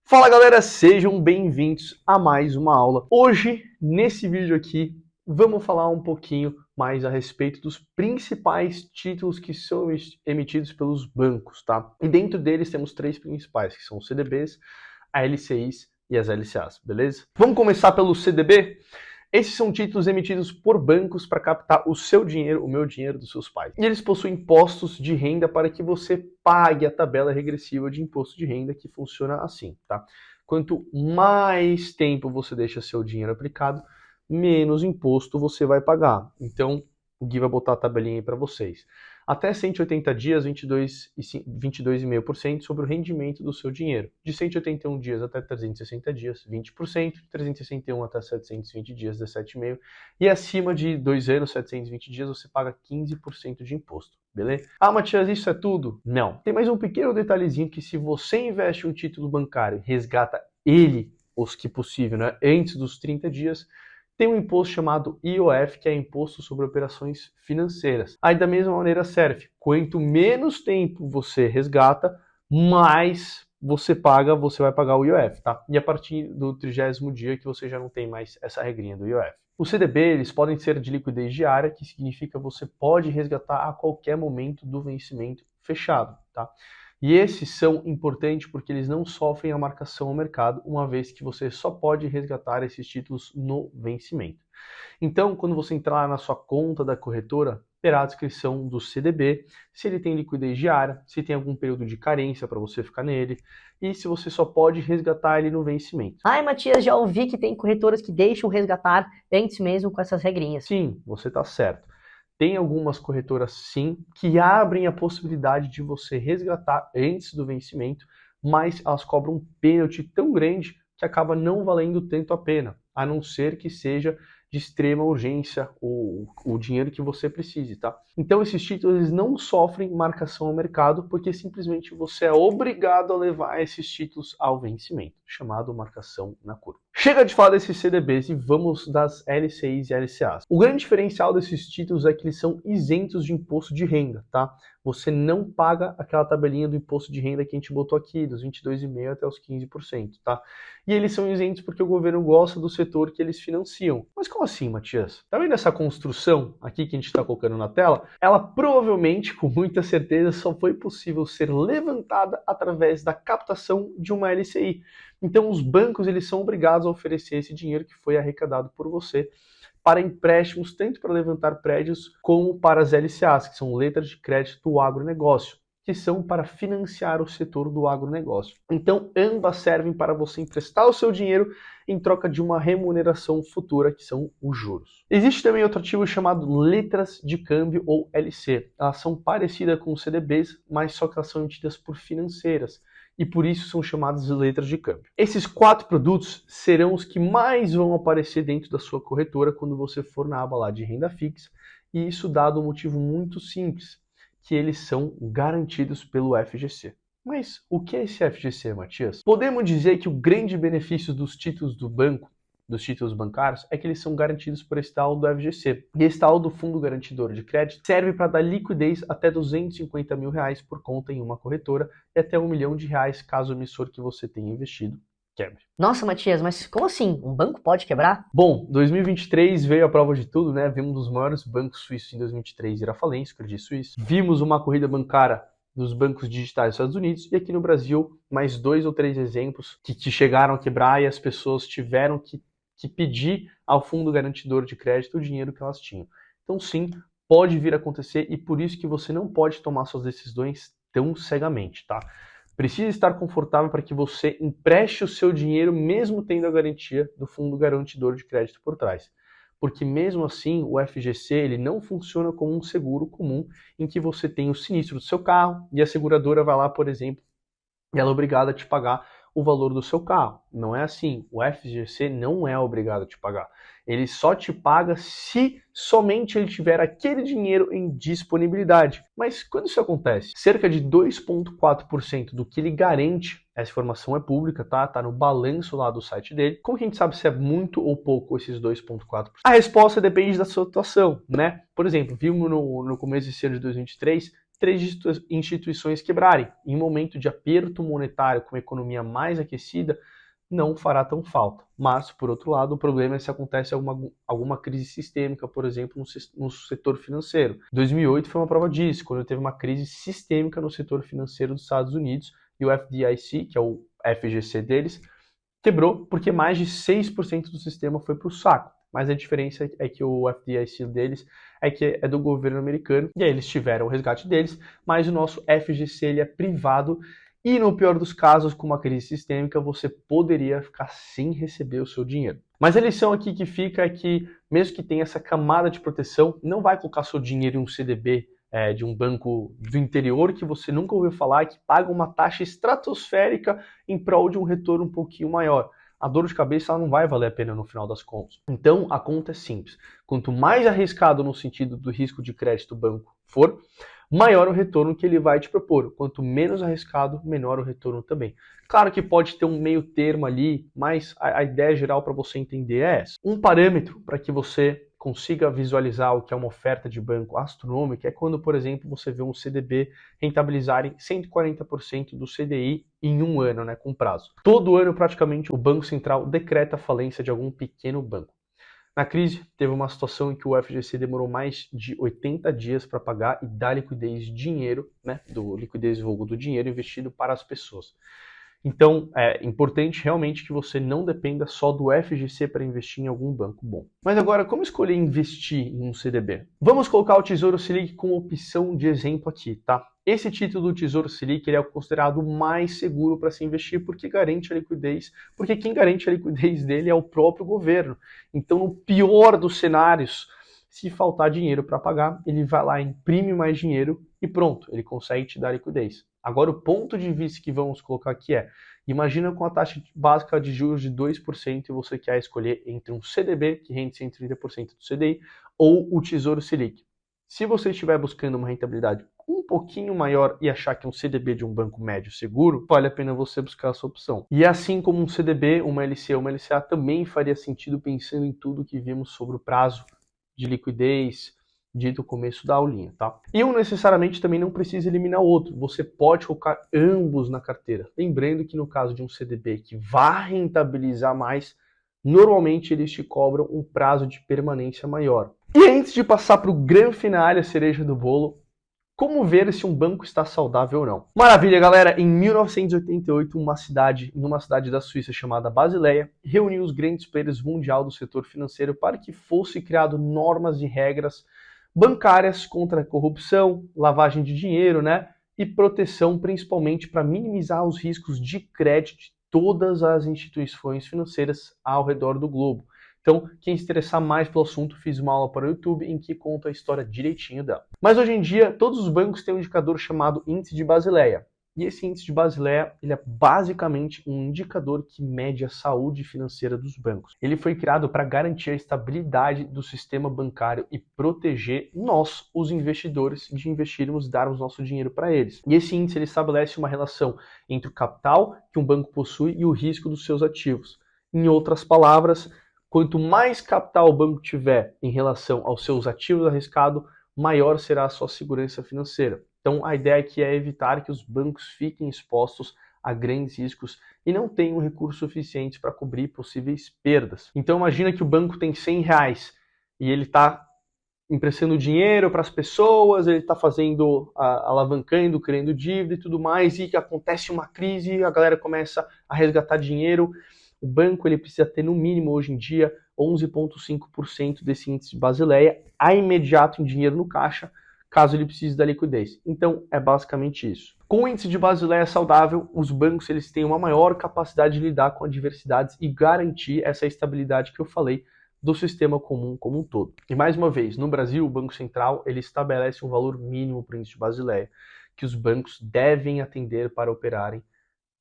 Fala galera, sejam bem-vindos a mais uma aula. Hoje, nesse vídeo aqui, vamos falar um pouquinho mais a respeito dos principais títulos que são emitidos pelos bancos, tá? E dentro deles temos três principais, que são os CDBs, a LCIs e as LCAs, beleza? Vamos começar pelo CDB? Esses são títulos emitidos por bancos para captar o seu dinheiro, o meu dinheiro dos seus pais. E eles possuem impostos de renda para que você pague a tabela regressiva de imposto de renda, que funciona assim, tá? Quanto mais tempo você deixa seu dinheiro aplicado, menos imposto você vai pagar. Então, o Gui vai botar a tabelinha aí para vocês. Até 180 dias, 22,5% sobre o rendimento do seu dinheiro. De 181 dias até 360 dias, 20%. De 361 até 720 dias, 17,5%. E acima de 2 anos, 720 dias, você paga 15% de imposto. Beleza? Ah, Matias, isso é tudo? Não. Tem mais um pequeno detalhezinho que se você investe um título bancário e resgata ele, os que possível, né, antes dos 30 dias, tem um imposto chamado IOF, que é Imposto sobre Operações Financeiras. Aí da mesma maneira serve, quanto menos tempo você resgata, mais você vai pagar o IOF, tá? E a partir do 30º dia que você já não tem mais essa regrinha do IOF. Os CDB, eles podem ser de liquidez diária, que significa que você pode resgatar a qualquer momento do vencimento fechado, tá? E esses são importantes porque eles não sofrem a marcação ao mercado, uma vez que você só pode resgatar esses títulos no vencimento. Então, quando você entrar na sua conta da corretora, terá a descrição do CDB, se ele tem liquidez diária, se tem algum período de carência para você ficar nele, e se você só pode resgatar ele no vencimento. Ai, Matias, já ouvi que tem corretoras que deixam resgatar antes mesmo com essas regrinhas. Sim, você está certo. Tem algumas corretoras, sim, que abrem a possibilidade de você resgatar antes do vencimento, mas elas cobram um pênalti tão grande que acaba não valendo tanto a pena, a não ser que seja de extrema urgência o dinheiro que você precise, tá? Então esses títulos eles não sofrem marcação ao mercado porque simplesmente você é obrigado a levar esses títulos ao vencimento, chamado marcação na curva. Chega de falar desses CDBs e vamos das LCIs e LCAs. O grande diferencial desses títulos é que eles são isentos de imposto de renda, tá? Você não paga aquela tabelinha do imposto de renda que a gente botou aqui, dos 22,5% até os 15%, tá? E eles são isentos porque o governo gosta do setor que eles financiam. Mas como assim, Matias? Tá vendo essa construção aqui que a gente está colocando na tela? Ela provavelmente, com muita certeza, só foi possível ser levantada através da captação de uma LCI. Então os bancos eles são obrigados a oferecer esse dinheiro que foi arrecadado por você para empréstimos, tanto para levantar prédios como para as LCAs, que são letras de crédito do agronegócio, que são para financiar o setor do agronegócio. Então, ambas servem para você emprestar o seu dinheiro em troca de uma remuneração futura, que são os juros. Existe também outro ativo chamado letras de câmbio ou LC. Elas são parecidas com os CDBs, mas só que elas são emitidas por financeiras e por isso são chamadas de letras de câmbio. Esses 4 produtos serão os que mais vão aparecer dentro da sua corretora quando você for na aba lá de renda fixa, e isso dado um motivo muito simples, que eles são garantidos pelo FGC. Mas o que é esse FGC, Matias? Podemos dizer que o grande benefício dos títulos do banco, dos títulos bancários, é que eles são garantidos por esse tal do FGC. E esse tal do Fundo Garantidor de Crédito serve para dar liquidez até R$250 mil por conta em uma corretora e até R$1 milhão caso o emissor que você tenha investido quebre. Nossa, Matias, mas como assim? Um banco pode quebrar? Bom, 2023 veio a prova de tudo, né? Vimos um dos maiores bancos suíços em 2023 ir à falência, o Credit Suisse. Vimos uma corrida bancária dos bancos digitais dos Estados Unidos e aqui no Brasil mais 2 ou 3 exemplos que chegaram a quebrar e as pessoas tiveram que pedir ao Fundo Garantidor de Crédito o dinheiro que elas tinham. Então sim, pode vir a acontecer e por isso que você não pode tomar suas decisões tão cegamente, tá? Precisa estar confortável para que você empreste o seu dinheiro mesmo tendo a garantia do Fundo Garantidor de Crédito por trás. Porque mesmo assim, o FGC ele não funciona como um seguro comum em que você tem o sinistro do seu carro e a seguradora vai lá, por exemplo, e ela é obrigada a te pagar o valor do seu carro. Não é assim. O FGC não é obrigado a te pagar. Ele só te paga se somente ele tiver aquele dinheiro em disponibilidade. Mas quando isso acontece? Cerca de 2,4% do que ele garante, essa informação é pública, tá? Tá no balanço lá do site dele. Como que a gente sabe se é muito ou pouco esses 2,4%? A resposta depende da sua situação, né? Por exemplo, vimos no começo desse ano de 2023 três instituições quebrarem. Em um momento de aperto monetário com uma economia mais aquecida, não fará tão falta. Mas, por outro lado, o problema é se acontece alguma crise sistêmica, por exemplo, no setor financeiro. 2008 foi uma prova disso, quando teve uma crise sistêmica no setor financeiro dos Estados Unidos e o FDIC, que é o FGC deles, quebrou porque mais de 6% do sistema foi para o saco. Mas a diferença é que o FDIC deles é do governo americano, e aí eles tiveram o resgate deles, mas o nosso FGC ele é privado, e no pior dos casos, com uma crise sistêmica, você poderia ficar sem receber o seu dinheiro. Mas a lição aqui que fica é que, mesmo que tenha essa camada de proteção, não vai colocar seu dinheiro em um CDB de um banco do interior que você nunca ouviu falar, que paga uma taxa estratosférica em prol de um retorno um pouquinho maior. A dor de cabeça ela não vai valer a pena no final das contas. Então, a conta é simples. Quanto mais arriscado no sentido do risco de crédito o banco for, maior o retorno que ele vai te propor. Quanto menos arriscado, menor o retorno também. Claro que pode ter um meio termo ali, mas a ideia geral para você entender é essa. Um parâmetro para que você consiga visualizar o que é uma oferta de banco astronômica é quando, por exemplo, você vê um CDB rentabilizarem 140% do CDI em um ano, né, com prazo. Todo ano, praticamente, o Banco Central decreta a falência de algum pequeno banco. Na crise, teve uma situação em que o FGC demorou mais de 80 dias para pagar e dar liquidez de dinheiro, né, do liquidez vulgo do dinheiro investido para as pessoas. Então, é importante realmente que você não dependa só do FGC para investir em algum banco bom. Mas agora, como escolher investir em um CDB? Vamos colocar o Tesouro Selic como opção de exemplo aqui, tá? Esse título do Tesouro Selic ele é considerado mais seguro para se investir porque garante a liquidez, porque quem garante a liquidez dele é o próprio governo. Então, no pior dos cenários, se faltar dinheiro para pagar, ele vai lá, imprime mais dinheiro e pronto, ele consegue te dar liquidez. Agora, o ponto de vista que vamos colocar aqui é, imagina com a taxa básica de juros de 2% e você quer escolher entre um CDB, que rende 130% do CDI, ou o Tesouro Selic. Se você estiver buscando uma rentabilidade um pouquinho maior e achar que um CDB de um banco médio seguro, vale a pena você buscar essa opção. E assim como um CDB, uma LC ou uma LCA também faria sentido pensando em tudo que vimos sobre o prazo de liquidez, dito o começo da aulinha, tá? E um necessariamente também não precisa eliminar o outro, você pode colocar ambos na carteira. Lembrando que no caso de um CDB que vai rentabilizar mais, normalmente eles te cobram um prazo de permanência maior. E antes de passar para o grande finale, a cereja do bolo, como ver se um banco está saudável ou não? Maravilha, galera! Em 1988, em uma cidade da Suíça chamada Basileia, reuniu os grandes players mundial do setor financeiro para que fosse criado normas e regras bancárias contra a corrupção, lavagem de dinheiro, né? E proteção principalmente para minimizar os riscos de crédito de todas as instituições financeiras ao redor do globo. Então, quem se interessar mais pelo assunto, fiz uma aula para o YouTube em que conta a história direitinho dela. Mas hoje em dia, todos os bancos têm um indicador chamado Índice de Basileia. E esse Índice de Basileia, ele é basicamente um indicador que mede a saúde financeira dos bancos. Ele foi criado para garantir a estabilidade do sistema bancário e proteger nós, os investidores, de investirmos, darmos nosso dinheiro para eles. E esse índice ele estabelece uma relação entre o capital que um banco possui e o risco dos seus ativos. Em outras palavras, quanto mais capital o banco tiver em relação aos seus ativos arriscados, maior será a sua segurança financeira. Então, a ideia aqui é evitar que os bancos fiquem expostos a grandes riscos e não tenham recursos suficientes para cobrir possíveis perdas. Então, imagina que o banco tem R$100 e ele está emprestando dinheiro para as pessoas, ele está fazendo, alavancando, criando dívida e tudo mais, e que acontece uma crise, a galera começa a resgatar dinheiro. O banco ele precisa ter, no mínimo, hoje em dia, 11,5% desse índice de Basileia a imediato em dinheiro no caixa, caso ele precise da liquidez. Então, é basicamente isso. Com o índice de Basileia saudável, os bancos eles têm uma maior capacidade de lidar com adversidades e garantir essa estabilidade que eu falei do sistema comum como um todo. E mais uma vez, no Brasil, o Banco Central ele estabelece um valor mínimo para o índice de Basileia, que os bancos devem atender para operarem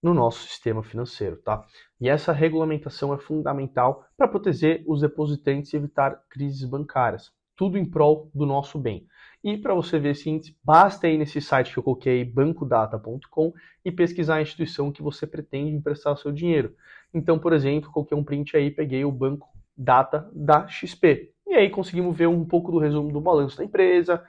no nosso sistema financeiro, tá? E essa regulamentação é fundamental para proteger os depositantes e evitar crises bancárias. Tudo em prol do nosso bem. E para você ver esse índice, basta ir nesse site que eu coloquei, bancodata.com, e pesquisar a instituição que você pretende emprestar o seu dinheiro. Então, por exemplo, coloquei um print aí, peguei o Banco Data da XP. E aí conseguimos ver um pouco do resumo do balanço da empresa,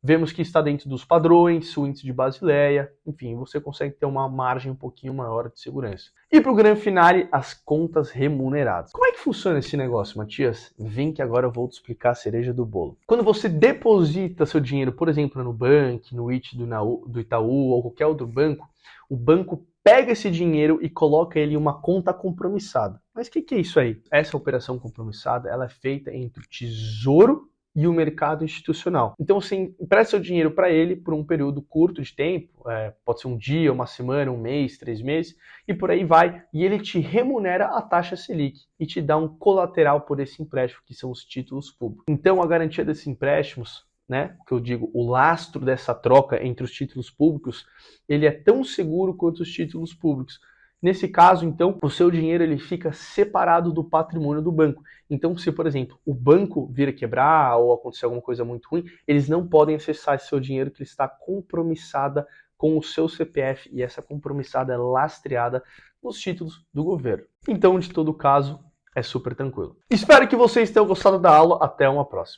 Vemos que está dentro dos padrões, o índice de Basileia, enfim, você consegue ter uma margem um pouquinho maior de segurança. E para o grande finale, as contas remuneradas. Como é que funciona esse negócio, Matias? Vem que agora eu vou te explicar a cereja do bolo. Quando você deposita seu dinheiro, por exemplo, no Nubank, no IT do Itaú ou qualquer outro banco, o banco pega esse dinheiro e coloca ele em uma conta compromissada. Mas o que é isso aí? Essa operação compromissada ela é feita entre o Tesouro e o mercado institucional. Então você empresta seu dinheiro para ele por um período curto de tempo, pode ser um dia, uma semana, um mês, 3 meses, e por aí vai, e ele te remunera a taxa Selic e te dá um colateral por esse empréstimo, que são os títulos públicos. Então a garantia desses empréstimos, né, que eu digo, o lastro dessa troca entre os títulos públicos, ele é tão seguro quanto os títulos públicos. Nesse caso, então, o seu dinheiro ele fica separado do patrimônio do banco. Então, se, por exemplo, o banco vir a quebrar ou acontecer alguma coisa muito ruim, eles não podem acessar esse seu dinheiro que está compromissada com o seu CPF e essa compromissada é lastreada nos títulos do governo. Então, de todo caso, é super tranquilo. Espero que vocês tenham gostado da aula. Até uma próxima.